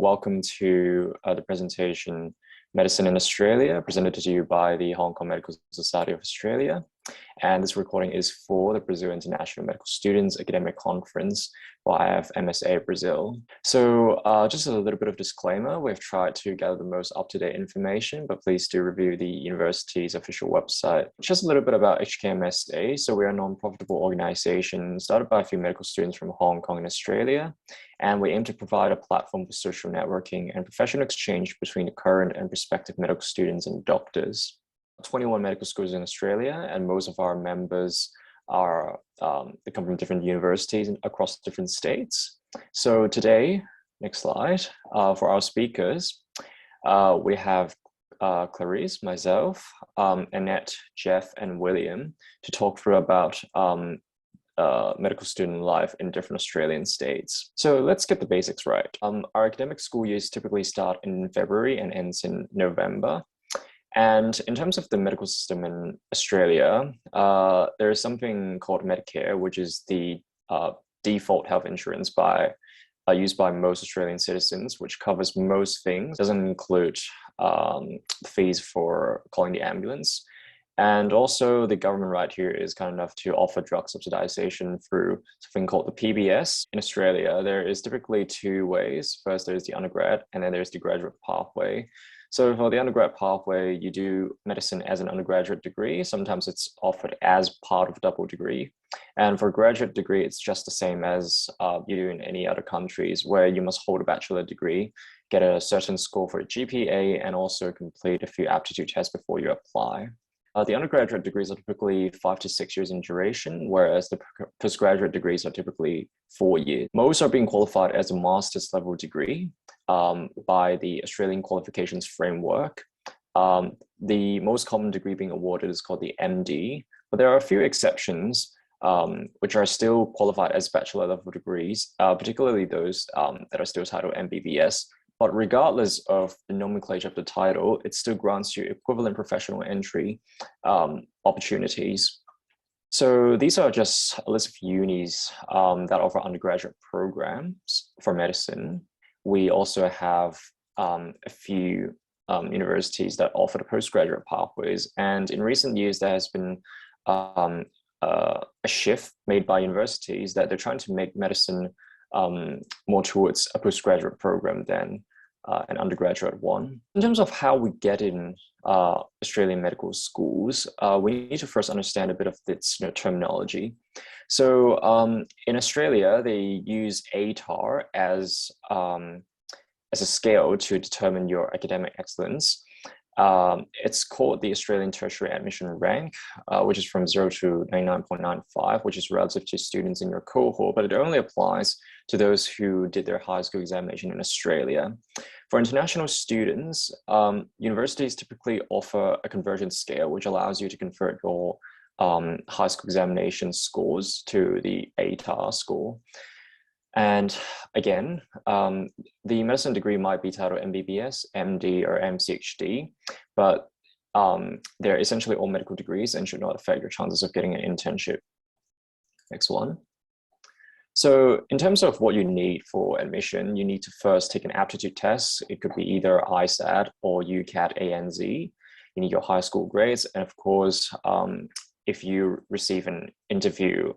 welcome to the presentation Medicine in Australia, presented to you by the Hong Kong Medical Society of Australia. And this recording is for the Brazil International Medical Students Academic Conference for IF-MSA Brazil. So just a little bit of disclaimer, we've tried to gather the most up-to-date information, but please do review the university's official website. Just a little bit about HKMSA. So we're a non-profitable organization started by a few medical students from Hong Kong and Australia. And we aim to provide a platform for social networking and professional exchange between the current and prospective medical students and doctors. 21 medical schools in Australia, and most of our members are they come from different universities across different states. So today, next slide, for our speakers, we have Clarise, myself, Annette, Jeff, and William to talk through about medical student life in different Australian states. So let's get the basics right. Our academic school years typically start in February and ends in November. And in terms of the medical system in Australia, there is something called Medicare, which is the default health insurance used by most Australian citizens, which covers most things, doesn't include fees for calling the ambulance. And also the government right here is kind enough to offer drug subsidization through something called the PBS. In Australia, there is typically two ways. First, there's the undergrad, and then there's the graduate pathway. So for the undergrad pathway, you do medicine as an undergraduate degree. Sometimes it's offered as part of a double degree. And for a graduate degree, it's just the same as you do in any other countries, where you must hold a bachelor degree, get a certain score for a GPA, and also complete a few aptitude tests before you apply. The undergraduate degrees are typically 5 to 6 years in duration, whereas the postgraduate degrees are typically 4 years. Most are being qualified as a master's level degree by the Australian Qualifications Framework. The most common degree being awarded is called the MD, but there are a few exceptions which are still qualified as bachelor level degrees, particularly those that are still titled MBBS. But regardless of the nomenclature of the title, it still grants you equivalent professional entry opportunities. So these are just a list of unis that offer undergraduate programs for medicine. We also have a few universities that offer the postgraduate pathways. And in recent years, there has been a shift made by universities that they're trying to make medicine more towards a postgraduate program than an undergraduate one. In terms of how we get in Australian medical schools, we need to first understand a bit of its terminology. So in Australia, they use ATAR as a scale to determine your academic excellence. It's called the Australian Tertiary Admission Rank, which is from 0 to 99.95, which is relative to students in your cohort, but it only applies to those who did their high school examination in Australia. For international students, universities typically offer a convergence scale, which allows you to convert your high school examination scores to the ATAR score. And again, the medicine degree might be titled MBBS, MD, or MCHD, but they're essentially all medical degrees and should not affect your chances of getting an internship. Next one. So in terms of what you need for admission, you need to first take an aptitude test. It could be either ISAT or UCAT ANZ. You need your high school grades. And of course, if you receive an interview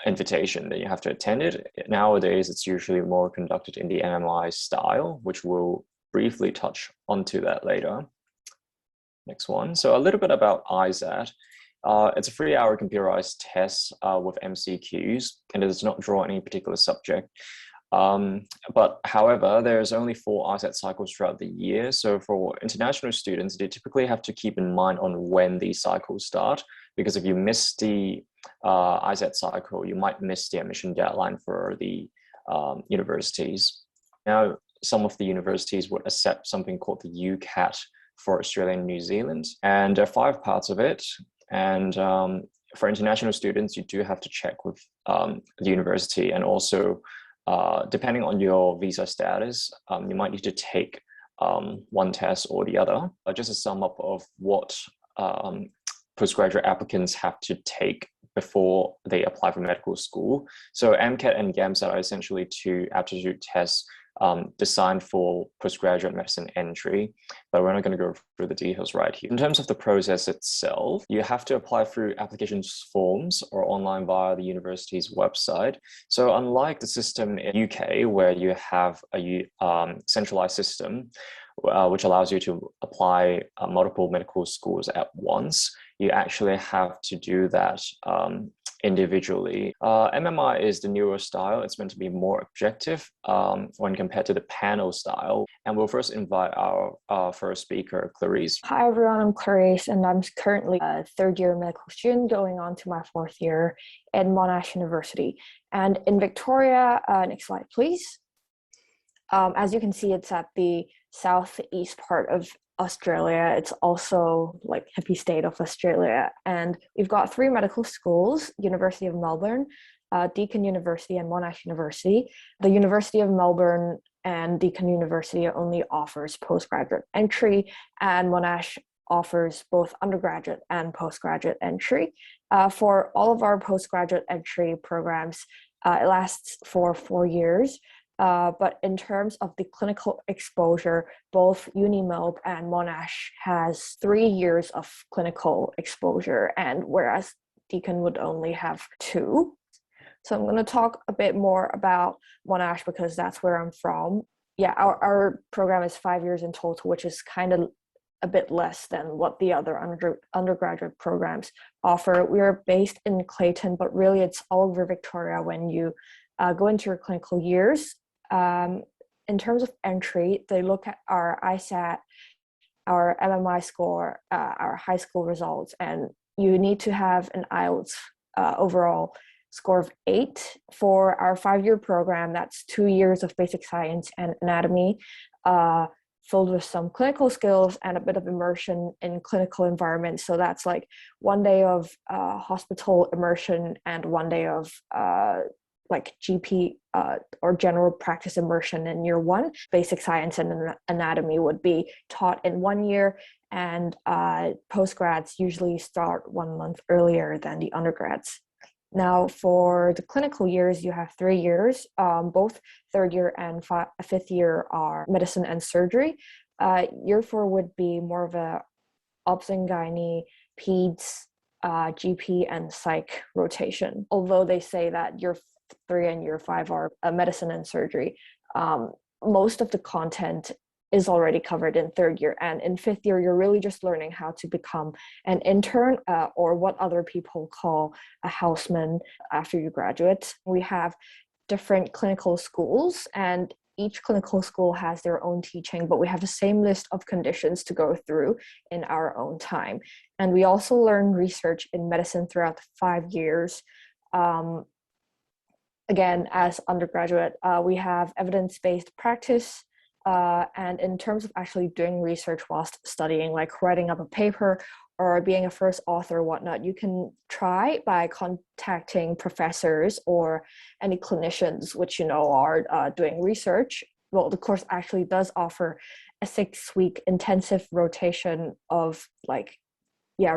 invitation, then you have to attend it. Nowadays, it's usually more conducted in the MMI style, which we'll briefly touch onto that later. Next one. So a little bit about ISAT. It's a 3-hour computerized test with MCQs, and it does not draw any particular subject. But however, there's only 4 ISAT cycles throughout the year. So for international students, they typically have to keep in mind on when these cycles start, because if you miss the ISAT cycle, you might miss the admission deadline for the universities. Now, some of the universities would accept something called the UCAT for Australia and New Zealand, and there are 5 parts of it. And for international students, you do have to check with the university, and also depending on your visa status, you might need to take one test or the other. Just a sum up of what postgraduate applicants have to take before they apply for medical school. So MCAT and GAMSAT are essentially 2 aptitude tests designed for postgraduate medicine entry, but we're not going to go through the details right here. In terms of the process itself, you have to apply through application forms or online via the university's website. So unlike the system in UK, where you have a centralized system, which allows you to apply multiple medical schools at once, you actually have to do that individually. MMI is the newer style. It's meant to be more objective when compared to the panel style. And we'll first invite our first speaker, Clarise. Hi everyone, I'm Clarise, and I'm currently a third-year medical student going on to my fourth year at Monash University. And in Victoria, next slide please. As you can see, it's at the southeast part of Australia. It's also like hippie state of Australia, and we've got 3 medical schools: University of Melbourne, Deakin University, and Monash University. The University of Melbourne and Deakin University only offers postgraduate entry, and Monash offers both undergraduate and postgraduate entry. For all of our postgraduate entry programs, it lasts for 4 years. But in terms of the clinical exposure, both UniMelb and Monash has 3 years of clinical exposure, and whereas Deakin would only have 2. So I'm going to talk a bit more about Monash because that's where I'm from. Yeah, our program is 5 years in total, which is kind of a bit less than what the other undergraduate programs offer. We are based in Clayton, but really it's all over Victoria when you go into your clinical years. In terms of entry, they look at our ISAT, our MMI score, our high school results, and you need to have an IELTS overall score of 8. For our 5-year program, that's 2 years of basic science and anatomy, filled with some clinical skills and a bit of immersion in clinical environments. So that's like 1 day of hospital immersion and 1 day of like GP or general practice immersion in year 1. Basic science and anatomy would be taught in 1 year, and postgrads usually start 1 month earlier than the undergrads. Now, for the clinical years, you have 3 years. Both 3rd year and 5th year are medicine and surgery. Year 4 would be more of a obs and gynae, peds, GP, and psych rotation. Although they say that year 3 and year 5 are medicine and surgery, most of the content is already covered in 3rd year, and in 5th year you're really just learning how to become an intern or what other people call a houseman after you graduate. We have different clinical schools, and each clinical school has their own teaching, but we have the same list of conditions to go through in our own time. And we also learn research in medicine throughout the 5 years. Again, as undergraduate, we have evidence-based practice, and in terms of actually doing research whilst studying, like writing up a paper or being a first author or whatnot, you can try by contacting professors or any clinicians which you know are doing research. Well, the course actually does offer a 6-week intensive rotation of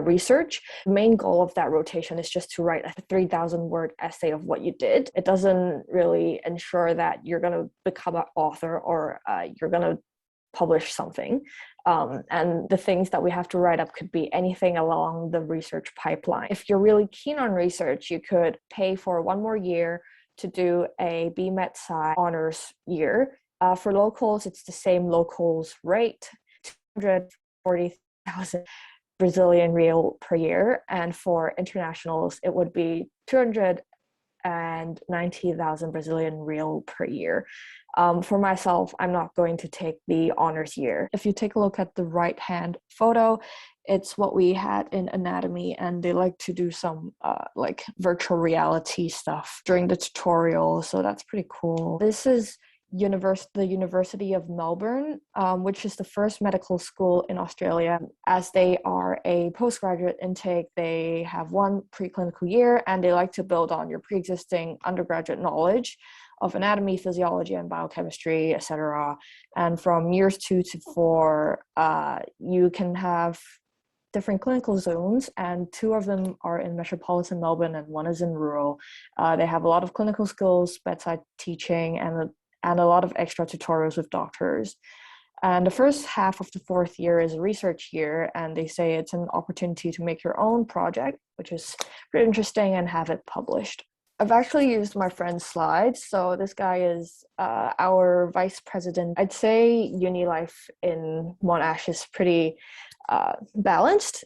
research. The main goal of that rotation is just to write a 3,000-word essay of what you did. It doesn't really ensure that you're going to become an author or you're going to publish something. And the things that we have to write up could be anything along the research pipeline. If you're really keen on research, you could pay for 1 more year to do a BIMSAC honors year. For locals, it's the same locals rate, 240,000 Brazilian real per year, and for internationals it would be 290,000 Brazilian real per year. For myself, I'm not going to take the honors year. If you take a look at the right hand photo, it's what we had in anatomy, and they like to do some like virtual reality stuff during the tutorial, so that's pretty cool. This is the University of Melbourne, which is the first medical school in Australia. As they are a postgraduate intake, they have 1 preclinical year, and they like to build on your pre-existing undergraduate knowledge of anatomy, physiology, and biochemistry, etc. And from years 2 to 4, you can have different clinical zones, and 2 of them are in metropolitan Melbourne and 1 is in rural. They have a lot of clinical skills, bedside teaching, and and a lot of extra tutorials with doctors. And the first half of the fourth year is a research year, and they say it's an opportunity to make your own project, which is pretty interesting, and have it published. I've actually used my friend's slides. So this guy is our vice president. I'd say uni life in Monash is pretty balanced.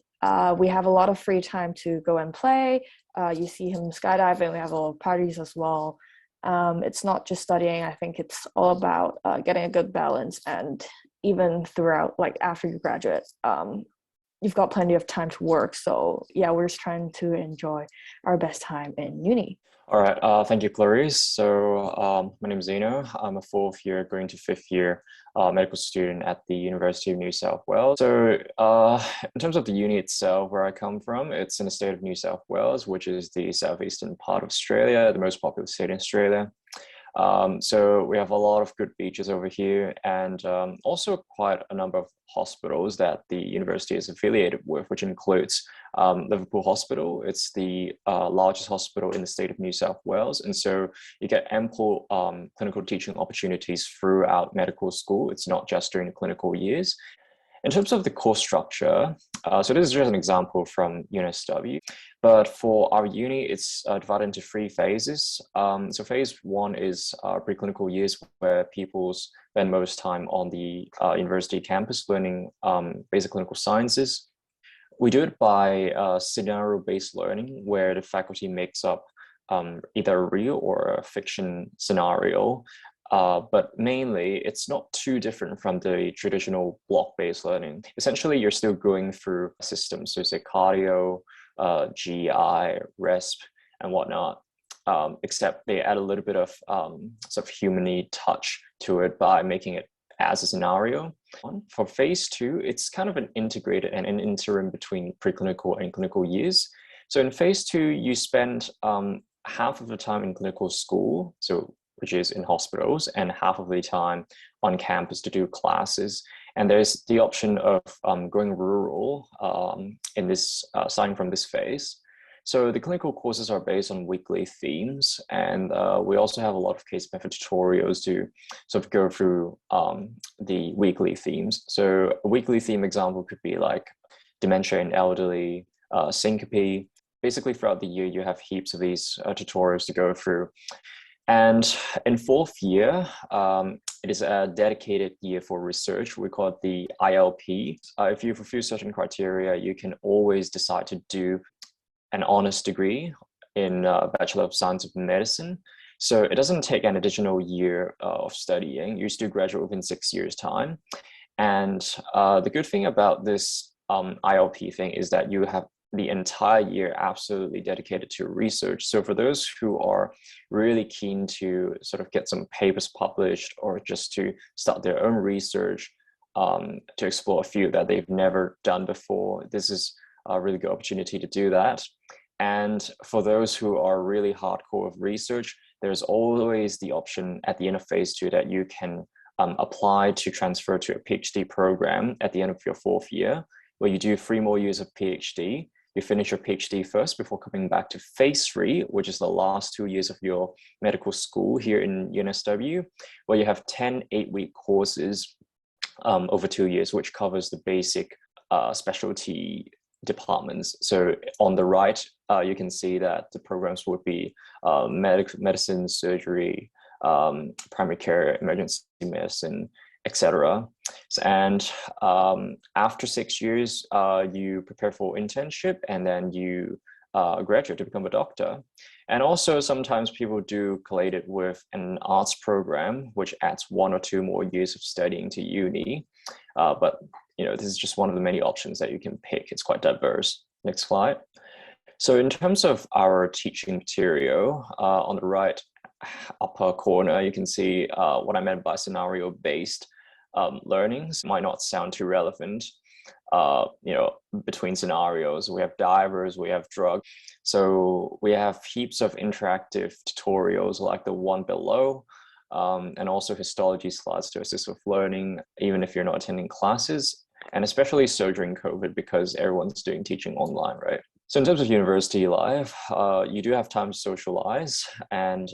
We have a lot of free time to go and play. You see him skydiving. We have a lot of parties as well. It's not just studying. I think it's all about getting a good balance, and even throughout, like after you graduate, you've got plenty of time to work. So yeah, we're just trying to enjoy our best time in uni. All right, thank you, Clarise. So my name is Zeno. I'm a fourth year going to fifth year medical student at the University of New South Wales. So in terms of the uni itself, where I come from, it's in the state of New South Wales, which is the southeastern part of Australia, the most populous state in Australia. So we have a lot of good beaches over here, and also quite a number of hospitals that the university is affiliated with, which includes Liverpool Hospital. It's the largest hospital in the state of New South Wales. And so you get ample clinical teaching opportunities throughout medical school. It's not just during the clinical years. In terms of the course structure, so this is just an example from UNSW, but for our uni, it's divided into three phases. So phase one is preclinical years, where people spend most time on the university campus learning basic clinical sciences. We do it by scenario-based learning, where the faculty makes up either a real or a fiction scenario. But mainly, it's not too different from the traditional block-based learning. Essentially, you're still going through systems, so say cardio, GI, RESP, and whatnot, except they add a little bit of sort of human touch to it by making it as a scenario. For phase two, it's kind of an integrated and an interim between preclinical and clinical years. So in phase two, you spend half of the time in clinical school, which is in hospitals, and half of the time on campus to do classes. And there's the option of going rural in this starting from this phase. So the clinical courses are based on weekly themes, and we also have a lot of case method tutorials to sort of go through the weekly themes. So a weekly theme example could be like dementia in elderly, syncope. Basically, throughout the year, you have heaps of these tutorials to go through. And in fourth year, it is a dedicated year for research. We call it the ILP. If you fulfill certain criteria, you can always decide to do an honors degree in Bachelor of Science of Medicine. So it doesn't take an additional year of studying. You still graduate within 6 years' time. And the good thing about this ILP thing is that you have the entire year absolutely dedicated to research. So for those who are really keen to sort of get some papers published, or just to start their own research, to explore a field that they've never done before, this is a really good opportunity to do that. And for those who are really hardcore with research, there's always the option at the end of phase two that you can apply to transfer to a PhD program at the end of your fourth year, where you do 3 more years of PhD. You finish your PhD first before coming back to phase 3, which is the last 2 years of your medical school here in UNSW, where you have 10 8-week courses over 2 years, which covers the basic specialty departments. So on the right, you can see that the programs would be medicine, surgery, primary care, emergency medicine, etc. And after 6 years, you prepare for internship, and then you graduate to become a doctor. And also sometimes people do collate it with an arts program, which adds 1 or 2 more years of studying to uni. But this is just one of the many options that you can pick. It's quite diverse. Next slide. So in terms of our teaching material, on the right upper corner, you can see what I meant by scenario-based learnings. Might not sound too relevant. Between scenarios, we have divers, we have drug. So we have heaps of interactive tutorials like the one below, and also histology slides to assist with learning, even if you're not attending classes. And especially so during COVID, because everyone's doing teaching online, right? So in terms of university life, you do have time to socialize, and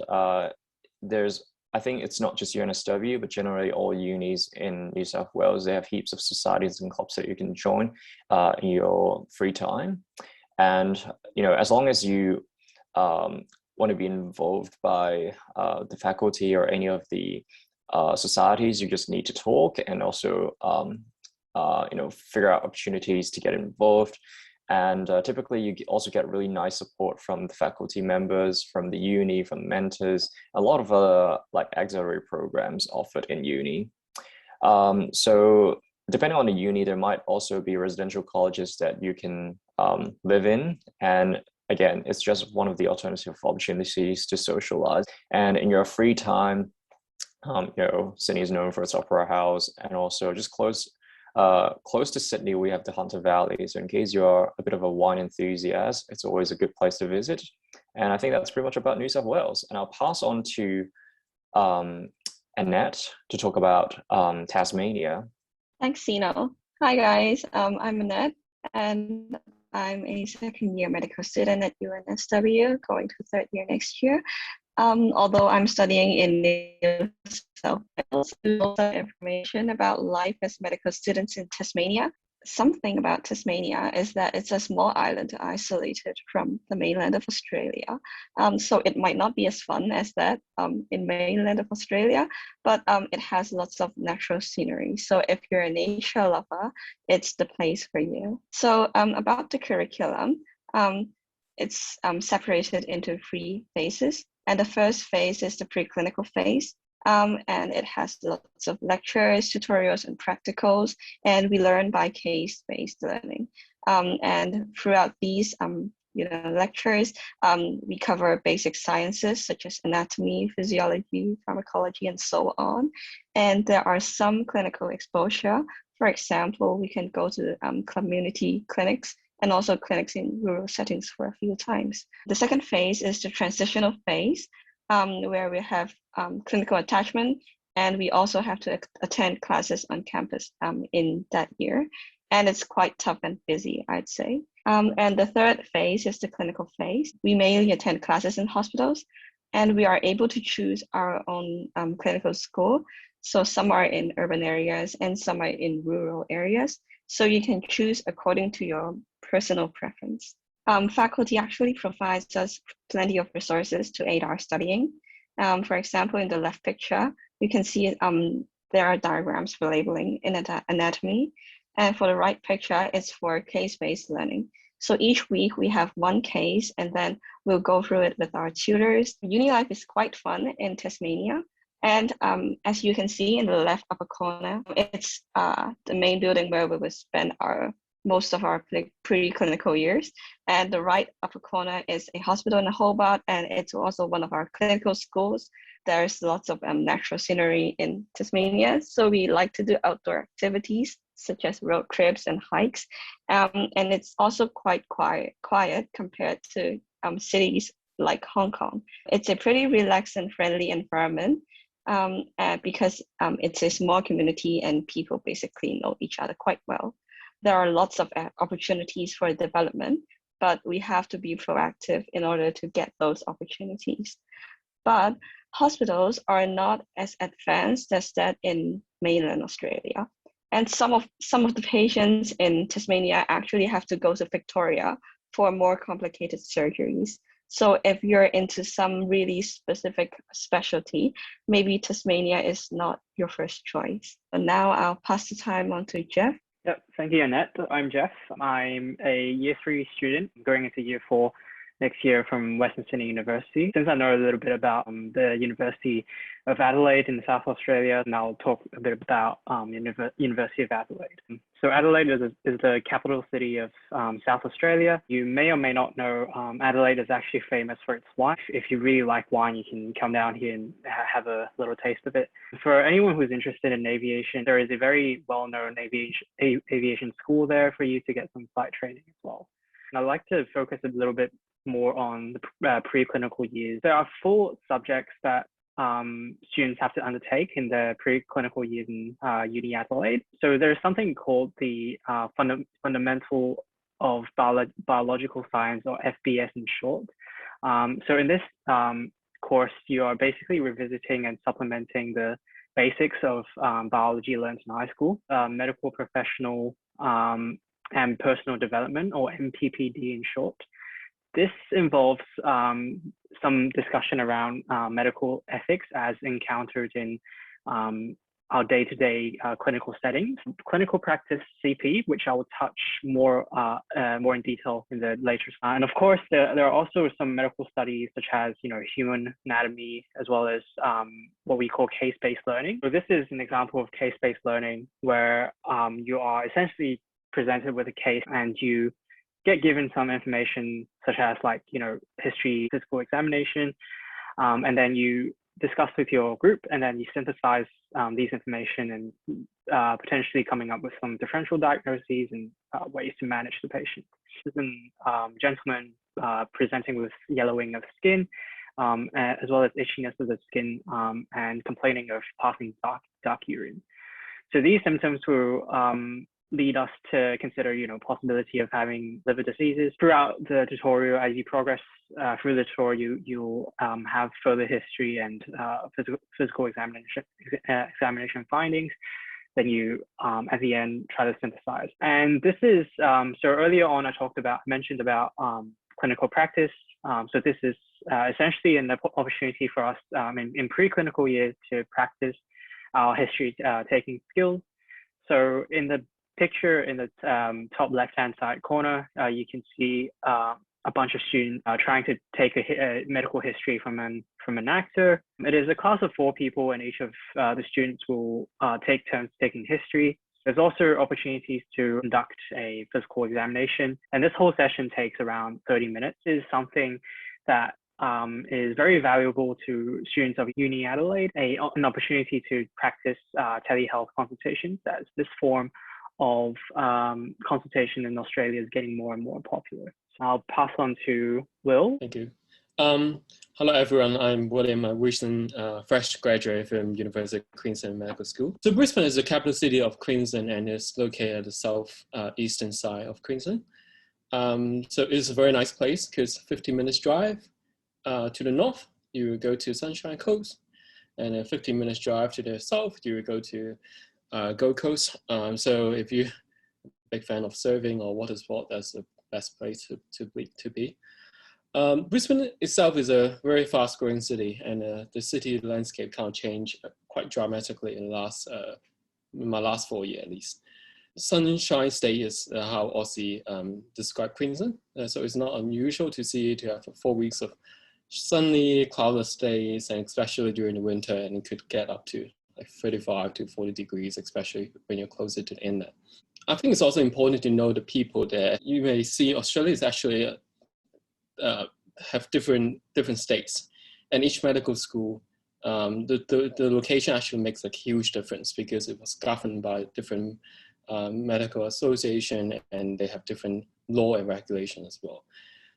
there's I think it's not just UNSW, but generally all unis in New South Wales, they have heaps of societies and clubs that you can join in your free time. And, as long as you want to be involved by the faculty or any of the societies, you just need to talk and also, figure out opportunities to get involved. And typically you also get really nice support from the faculty members, from the uni, from mentors, a lot of like auxiliary programs offered in uni. So depending on the uni, there might also be residential colleges that you can live in. And again, it's just one of the alternative opportunities to socialize. And in your free time, Sydney is known for its opera house, and also just close to Sydney, we have the Hunter Valley. So in case you're a bit of a wine enthusiast, it's always a good place to visit. And I think that's pretty much about New South Wales. And I'll pass on to Annette to talk about Tasmania. Thanks, Sino. Hi guys, I'm Annette, and I'm a second-year medical student at UNSW, going to third year next year. Although I'm studying in New South Wales, also information about life as medical students in Tasmania. Something about Tasmania is that it's a small island isolated from the mainland of Australia. So it might not be as fun as that in mainland of Australia, but it has lots of natural scenery. So if you're a nature lover, it's the place for you. So about the curriculum, it's separated into 3 phases. And the first phase is the preclinical phase. And it has lots of lectures, tutorials, and practicals, and we learn by case-based learning. And throughout these lectures, we cover basic sciences such as anatomy, physiology, pharmacology, and so on. And there are some clinical exposure. For example, we can go to community clinics and also clinics in rural settings for a few times. The second phase is the transitional phase, where we have clinical attachment, and we also have to attend classes on campus in that year. And it's quite tough and busy, I'd say. And the third phase is the clinical phase. We mainly attend classes in hospitals, and we are able to choose our own clinical school. So some are in urban areas and some are in rural areas. So you can choose according to your personal preference. Faculty actually provides us plenty of resources to aid our studying. For example, in the left picture, you can see there are diagrams for labeling in anatomy. And for the right picture, it's for case-based learning. So each week we have 1 case, and then we'll go through it with our tutors. Uni life is quite fun in Tasmania. And as you can see in the left upper corner, it's the main building where we will spend most of our preclinical years. And the right upper corner is a hospital in Hobart, and it's also one of our clinical schools. There's lots of natural scenery in Tasmania, so we like to do outdoor activities such as road trips and hikes. And it's also quite quiet compared to cities like Hong Kong. It's a pretty relaxed and friendly environment because it's a small community and people basically know each other quite well. There are lots of opportunities for development, but we have to be proactive in order to get those opportunities. But hospitals are not as advanced as that in mainland Australia. And some of the patients in Tasmania actually have to go to Victoria for more complicated surgeries. So if you're into some really specific specialty, maybe Tasmania is not your first choice. But now I'll pass the time on to Jeff. Yep, thank you, Annette. I'm Jeff. I'm a year 3 student going into year 4 next year from Western Sydney University. Since I know a little bit about the University of Adelaide in South Australia, and I'll talk a bit about University of Adelaide. So Adelaide is the capital city of South Australia. You may or may not know Adelaide is actually famous for its wine. If you really like wine, you can come down here and have a little taste of it. For anyone who's interested in aviation, there is a very well-known aviation school there for you to get some flight training as well. And I'd like to focus a little bit more on the preclinical years. There are 4 subjects that students have to undertake in their preclinical years in Uni Adelaide. So there's something called the Fundamental of Biological Science, or FBS in short. So in this course, you are basically revisiting and supplementing the basics of biology learned in high school, medical professional and personal development, or MPPD in short. This involves some discussion around medical ethics as encountered in our day-to-day clinical settings, clinical practice CP, which I will touch more in detail in the later slide. And of course, there are also some medical studies such as human anatomy, as well as what we call case-based learning. So this is an example of case-based learning where you are essentially presented with a case and you get given some information such as history, physical examination, and then you discuss with your group, and then you synthesize these information and potentially coming up with some differential diagnoses and ways to manage the patient. This is a gentleman presenting with yellowing of skin, as well as itchiness of the skin, and complaining of passing dark urine. So these symptoms will lead us to consider, possibility of having liver diseases. Throughout the tutorial, as you progress through the tutorial, you'll have further history and physical examination findings. Then you, at the end, try to synthesize. And this is, so earlier on, I mentioned about clinical practice. So this is essentially an opportunity for us in preclinical years to practice our history taking skills. So in the picture in the top left-hand side corner, you can see a bunch of students trying to take a medical history from an actor. It is a class of 4 people, and each of the students will take turns taking history. There's also opportunities to conduct a physical examination, and this whole session takes around 30 minutes. It is something that is very valuable to students of Uni Adelaide, an opportunity to practice telehealth consultations, as this form of consultation in Australia is getting more and more popular. So I'll pass on to Will. Thank you. Hello everyone, I'm William, a recent fresh graduate from University of Queensland Medical School. So Brisbane is the capital city of Queensland and is located at the south eastern side of Queensland. So it's a very nice place because 15 minutes drive to the north, you will go to Sunshine Coast, and a 15 minutes drive to the south, you will go to Gold Coast. So if you're a big fan of surfing or water sport, that's the best place to be. Brisbane itself is a very fast growing city, and the city landscape kind of changed quite dramatically in my last 4 years at least. Sunshine State is how Aussie describe Queensland. So it's not unusual to have 4 weeks of sunny, cloudless days, and especially during the winter, and it could get up to 35 to 40 degrees, especially when you're closer to the inlet. I think it's also important to know the people there. You may see Australia is actually have different states, and each medical school, the location actually makes a huge difference because it was governed by different medical association, and they have different law and regulation as well.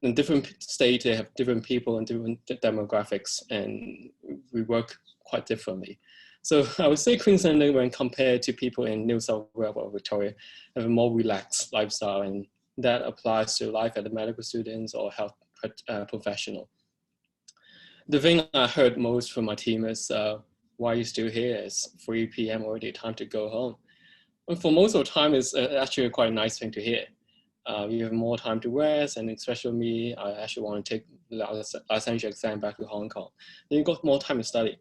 In different states, they have different people and different demographics, and we work quite differently. So I would say Queensland, when compared to people in New South Wales or Victoria, have a more relaxed lifestyle, and that applies to life as a medical students or health professional. The thing I heard most from my team is, why are you still here? It's 3 p.m. already, time to go home. And for most of the time, it's actually quite a nice thing to hear. You have more time to rest, and especially me, I actually want to take the licensure exam back to Hong Kong. Then you got more time to study.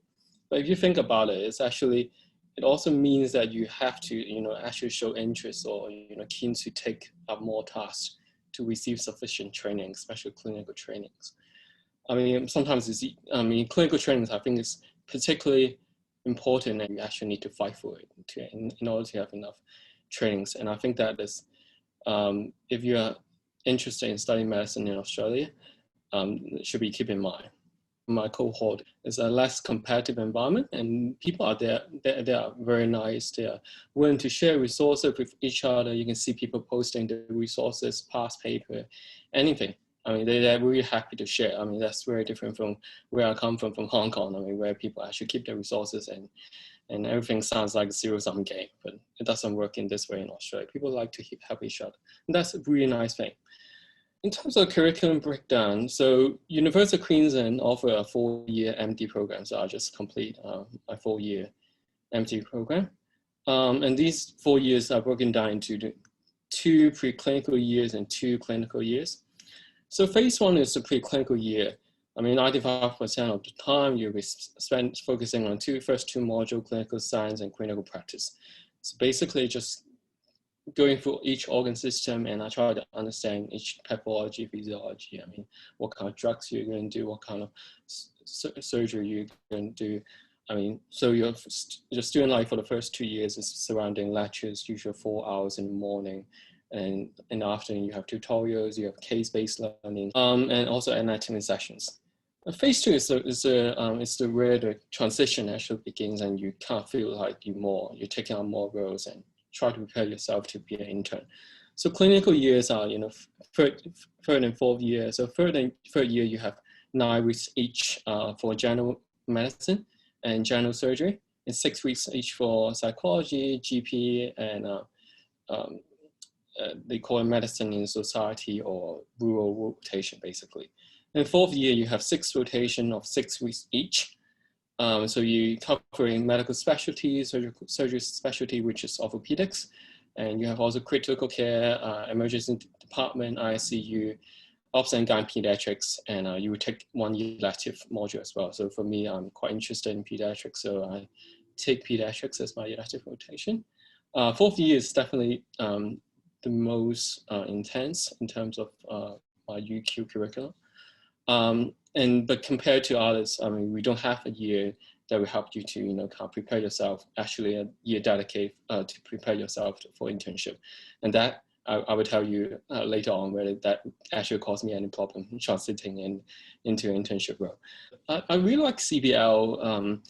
But if you think about it, it also means that you have to, actually show interest or, keen to take up more tasks to receive sufficient training, especially clinical trainings. I mean, sometimes clinical trainings, I think is particularly important, and you actually need to fight for it in order to have enough trainings. And I think that is, if you are interested in studying medicine in Australia, it should be kept in mind. My cohort is a less competitive environment, and people are there. They are very nice. They are willing to share resources with each other. You can see people posting the resources, past paper, anything. I mean, they're really happy to share. I mean, that's very different from where I come from Hong Kong. I mean, where people actually keep their resources and everything sounds like a zero-sum game, but it doesn't work in this way in Australia. People like to help each other. And that's a really nice thing. In terms of curriculum breakdown, so University of Queensland offer a 4-year MD program, so I'll just complete a 4-year MD program. And these 4 years are broken down into 2 preclinical years and 2 clinical years. So phase 1 is the preclinical year. I mean, 95% of the time you'll be spent focusing on first two modules, clinical science and clinical practice. So basically just going through each organ system, and I try to understand each pathology, physiology. I mean, what kind of drugs you're going to do, what kind of surgery you're going to do. I mean, so your student life for the first 2 years is surrounding lectures, usually 4 hours in the morning. And in the afternoon, you have tutorials, you have case-based learning, and also anatomy sessions. Phase 2 is where the transition actually begins, and you kind of feel like you're taking on more roles and try to prepare yourself to be an intern. So clinical years are, third and fourth year. So third year, you have 9 weeks each for general medicine and general surgery, and 6 weeks each for psychology, GP, and they call it medicine in society or rural rotation, basically. In fourth year, you have 6 rotation of 6 weeks each. So you covering medical specialties, surgery specialty, which is orthopedics, and you have also critical care, emergency department, ICU, obs and gyn pediatrics, and you would take 1 elective module as well. So for me, I'm quite interested in pediatrics, so I take pediatrics as my elective rotation. Fourth year is definitely the most intense in terms of my UQ curriculum. But compared to others, I mean, we don't have a year that will help you to, kind of prepare yourself, actually a year dedicated to prepare yourself for internship. And that, I will tell you later on whether that actually caused me any problem transiting into an internship role. I really like CBL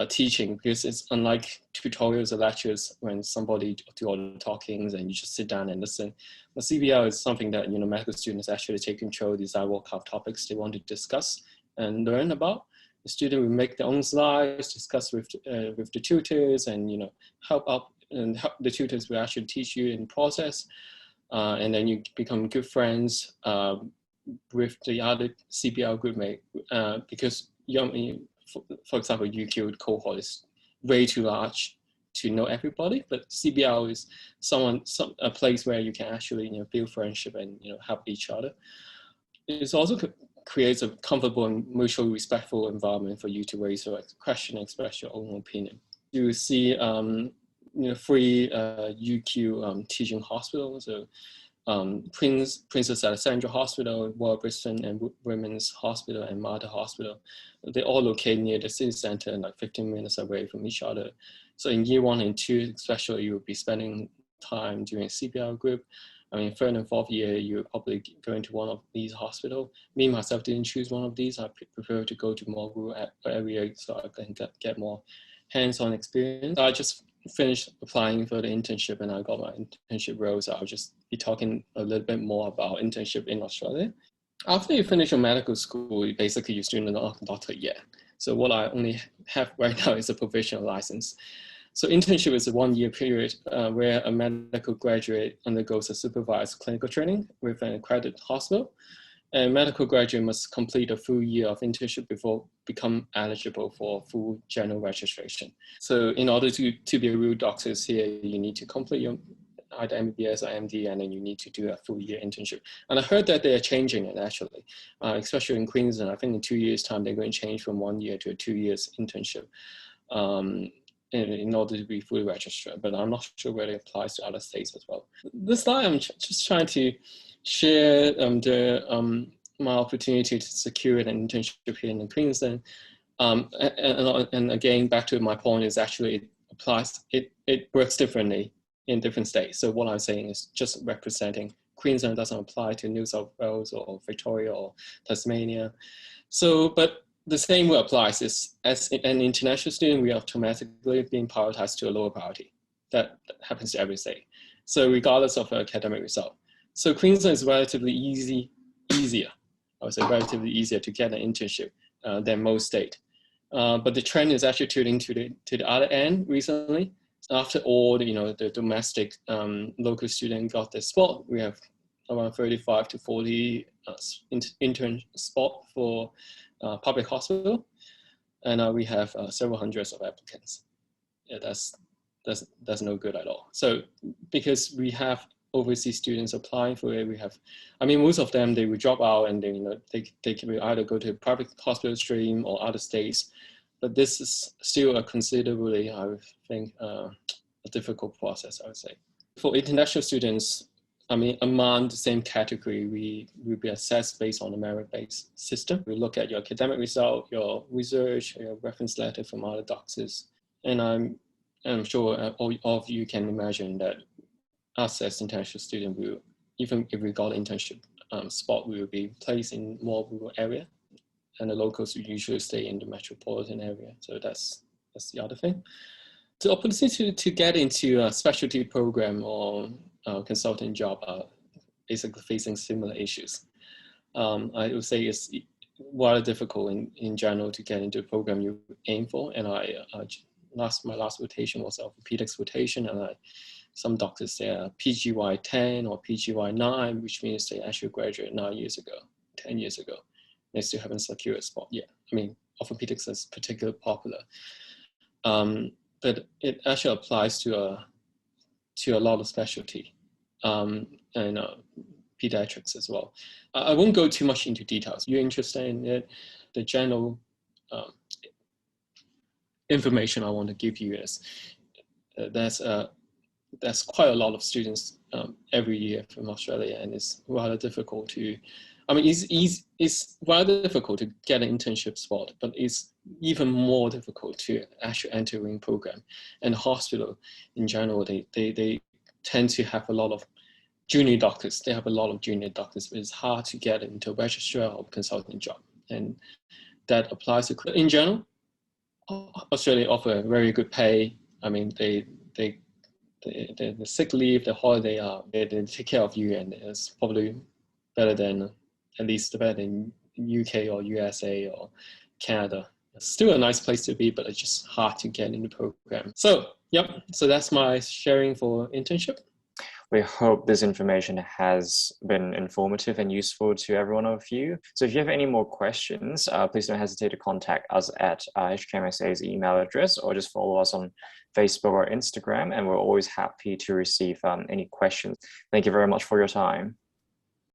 teaching, because it's unlike tutorials or lectures when somebody do all the talkings and you just sit down and listen. But CBL is something that medical students actually take control, decide what kind of topics they want to discuss and learn about. The student will make their own slides, discuss with the tutors, and help up, and the tutors will actually teach you in the process, and then you become good friends with the other CBL group mate, because for example, UQ cohort is way too large to know everybody, but CBL is a place where you can actually build friendship and help each other. It also creates a comfortable and mutually respectful environment for you to raise your question and express your own opinion. You see free UQ teaching hospitals, so Princess Alexandra Hospital, Royal Brisbane and Women's Hospital and Mater Hospital. They're all located near the city center and like 15 minutes away from each other. So in year 1 and 2, especially, you will be spending time during CBL group. I mean, third and fourth year, you're probably going to one of these hospitals. Me, myself, didn't choose one of these. I prefer to go to more rural areas so I can get more hands-on experience. I just finished applying for the internship and I got my internship role, so I'll just be talking a little bit more about internship in Australia. After you finish your medical school, basically you're still not a doctor yet. So what I only have right now is a provisional license. So internship is a 1-year period where a medical graduate undergoes a supervised clinical training with an accredited hospital. A medical graduate must complete a full year of internship before become eligible for full general registration. So in order to be a real doctor here, you need to complete your either MBBS or MD, and then you need to do a full year internship. And I heard that they are changing it actually, especially in Queensland. I think in 2 years' time, they're going to change from 1 year to a 2 years internship in order to be fully registered. But I'm not sure whether it applies to other states as well. This slide, I'm just trying to share my opportunity to secure an internship here in Queensland. And again, back to my point is actually it works differently in different states. So what I'm saying is just representing Queensland doesn't apply to New South Wales or Victoria or Tasmania. So, but the same will applies is as an international student, we are automatically being prioritized to a lower priority. That happens to every state. So regardless of academic result. So Queensland is relatively easier. I would say relatively easier to get an internship than most states. But the trend is actually turning to the other end recently. After all, the domestic local student got the spot, we have around 35 to 40 intern spot for public hospital, and we have several hundreds of applicants. Yeah, that's no good at all. So because we have overseas students applying for it, most of them, they will drop out and they can either go to private hospital stream or other states. But this is still a considerably, I would think, a difficult process, I would say. For international students, among the same category, we will be assessed based on a merit-based system. We look at your academic result, your research, your reference letter from other doctors. And I'm sure all of you can imagine that us as international student will, even if we got an internship spot, we will be placed in more rural area, and the locals usually stay in the metropolitan area. So that's the other thing. The opportunity to get into a specialty program or consulting job are basically facing similar issues. I would say it's rather difficult in general to get into a program you aim for. And my last rotation was orthopedics rotation, and some doctors say PGY 10 or PGY 9, which means they actually graduated 10 years ago. They still haven't secured a spot yet. Orthopedics is particularly popular. But it actually applies to a lot of specialty and pediatrics as well. I won't go too much into details. You're interested in it. The general information I want to give you is there's quite a lot of students every year from Australia, and it's rather difficult to. It's rather difficult to get an internship spot, but it's even more difficult to actually enter in program. And the hospital in general, they tend to have a lot of junior doctors. They have a lot of junior doctors, but it's hard to get into a registrar or consulting job. And that applies to, in general, Australia offer very good pay. The sick leave, the holiday, they take care of you, and it's probably better than, at least better than UK or USA or Canada. It's still a nice place to be, but it's just hard to get in the program. So, so that's my sharing for internship. We hope this information has been informative and useful to every one of you. So if you have any more questions, please don't hesitate to contact us at HKMSA's email address, or just follow us on Facebook or Instagram, and we're always happy to receive any questions. Thank you very much for your time.